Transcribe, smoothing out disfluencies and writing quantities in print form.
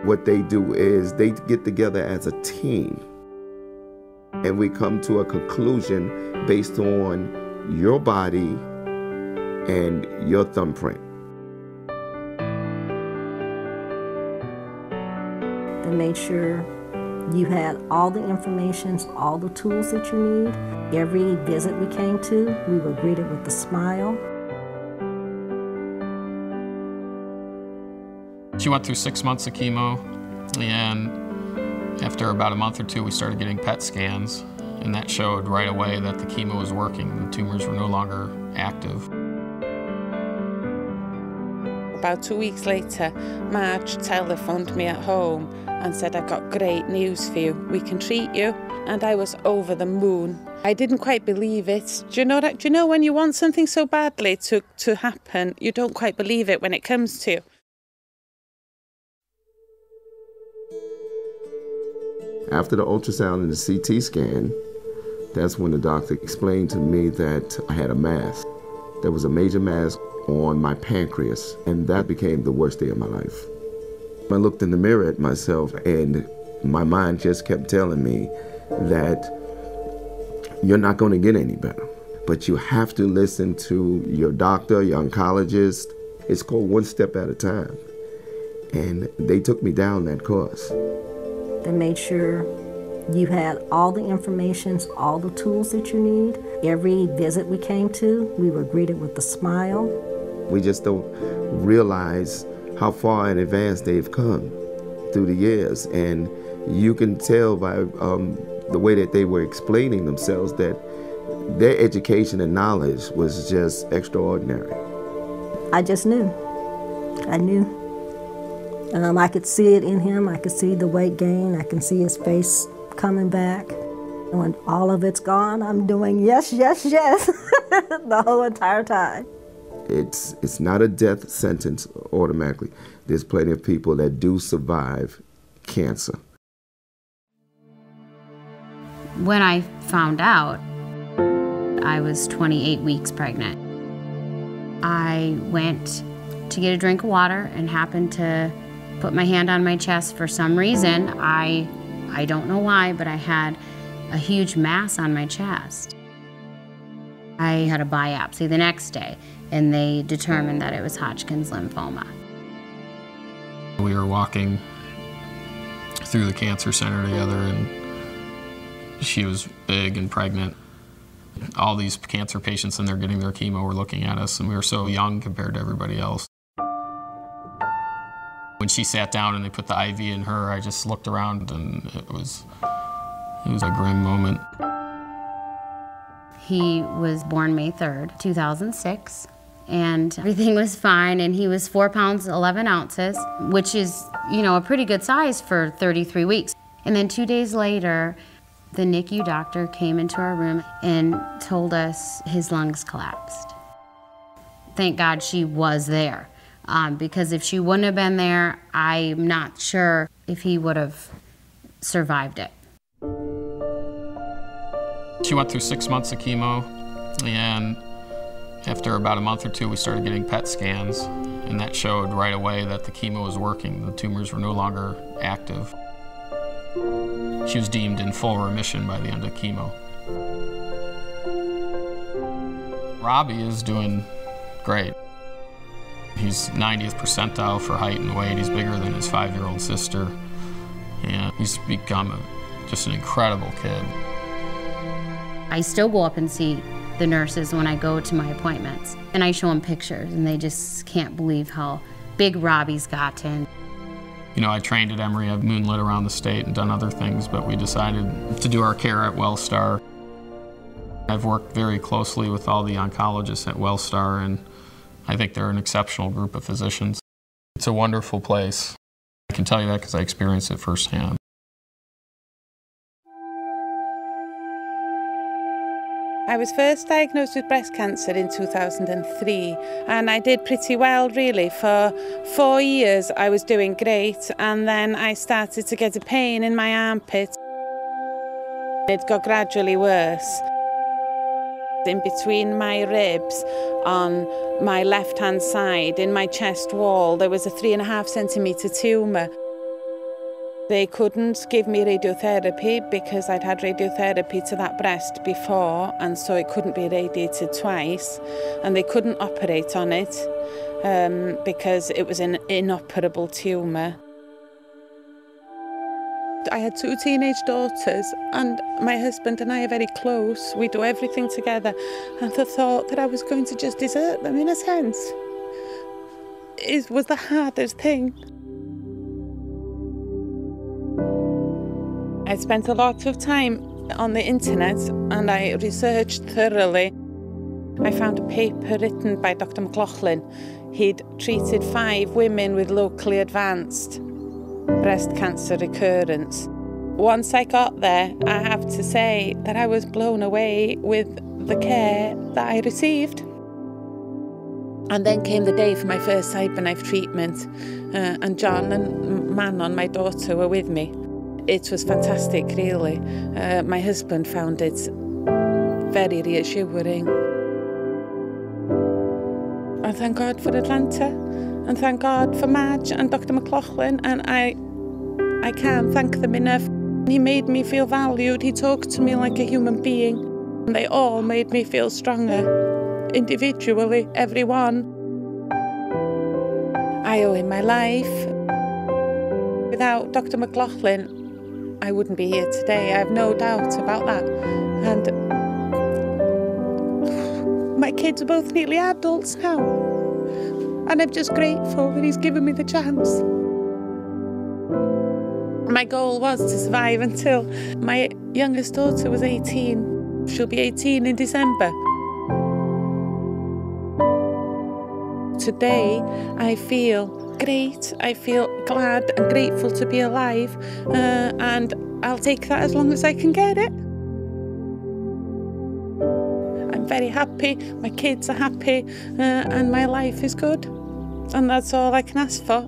What they do is they get together as a team, and we come to a conclusion based on your body and your thumbprint. They made sure you had all the information, all the tools that you need. Every visit we came to, we were greeted with a smile. She went through 6 months of chemo, and after about a month or two, we started getting PET scans, and that showed right away that the chemo was working. The tumors were no longer active. About 2 weeks later, Marge telephoned me at home and said, "I've got great news for you. We can treat you." And I was over the moon. I didn't quite believe it. Do you know when you want something so badly to happen, you don't quite believe it when it comes to you? After the ultrasound and the CT scan, that's when the doctor explained to me that I had a mass. There was a major mass on my pancreas, and that became the worst day of my life. I looked in the mirror at myself, and my mind just kept telling me that you're not going to get any better. But you have to listen to your doctor, your oncologist. It's called one step at a time. And they took me down that course. They made sure you had all the information, all the tools that you need. Every visit we came to, we were greeted with a smile. We just don't realize how far in advance they've come through the years. And you can tell by the way that they were explaining themselves that their education and knowledge was just extraordinary. I just knew. I knew. I could see it in him. I could see the weight gain. I can see his face coming back. When all of it's gone, I'm doing yes, yes, yes the whole entire time. It's not a death sentence automatically. There's plenty of people that do survive cancer. When I found out, I was 28 weeks pregnant. I went to get a drink of water and happened to put my hand on my chest for some reason. I don't know why, but I had a huge mass on my chest. I had a biopsy the next day, and they determined that it was Hodgkin's lymphoma. We were walking through the cancer center together, and she was big and pregnant. All these cancer patients, and they're getting their chemo, were looking at us, and we were so young compared to everybody else. When she sat down and they put the IV in her, I just looked around, and it was a grim moment. He was born May 3rd, 2006, and everything was fine, and he was 4 pounds, 11 ounces, which is, a pretty good size for 33 weeks. And then 2 days later, the NICU doctor came into our room and told us his lungs collapsed. Thank God she was there. Because if she wouldn't have been there, I'm not sure if he would have survived it. She went through 6 months of chemo, and after about a month or two, we started getting PET scans, and that showed right away that the chemo was working. The tumors were no longer active. She was deemed in full remission by the end of chemo. Robbie is doing great. He's 90th percentile for height and weight. He's bigger than his 5-year-old sister. And he's become just an incredible kid. I still go up and see the nurses when I go to my appointments. And I show them pictures, and they just can't believe how big Robbie's gotten. I trained at Emory. I've moonlit around the state and done other things, but we decided to do our care at Wellstar. I've worked very closely with all the oncologists at Wellstar, and I think they're an exceptional group of physicians. It's a wonderful place. I can tell you that because I experienced it firsthand. I was first diagnosed with breast cancer in 2003, and I did pretty well, really. For 4 years, I was doing great, and then I started to get a pain in my armpit. It got gradually worse. In between my ribs, on my left-hand side, in my chest wall, there was a 3.5 centimetre tumour. They couldn't give me radiotherapy because I'd had radiotherapy to that breast before, and so it couldn't be radiated twice, and they couldn't operate on it because it was an inoperable tumour. I had 2 teenage daughters, and my husband and I are very close. We do everything together, and the thought that I was going to just desert them, in a sense, was the hardest thing. I spent a lot of time on the internet and I researched thoroughly. I found a paper written by Dr. McLaughlin. He'd treated 5 women with locally advanced breast cancer recurrence. Once I got there, I have to say that I was blown away with the care that I received. And then came the day for my first CyberKnife treatment, and John and Manon, my daughter, were with me. It was fantastic, really. My husband found it very reassuring. I thank God for Atlanta, and thank God for Madge and Dr. McLaughlin, and I can't thank them enough. He made me feel valued. He talked to me like a human being, and they all made me feel stronger, individually, everyone. I owe him my life. Without Dr. McLaughlin, I wouldn't be here today. I have no doubt about that. And my kids are both nearly adults now. And I'm just grateful that he's given me the chance. My goal was to survive until my youngest daughter was 18. She'll be 18 in December. Today, I feel great. I feel glad and grateful to be alive, and I'll take that as long as I can get it. I'm very happy, my kids are happy, and my life is good, and that's all I can ask for.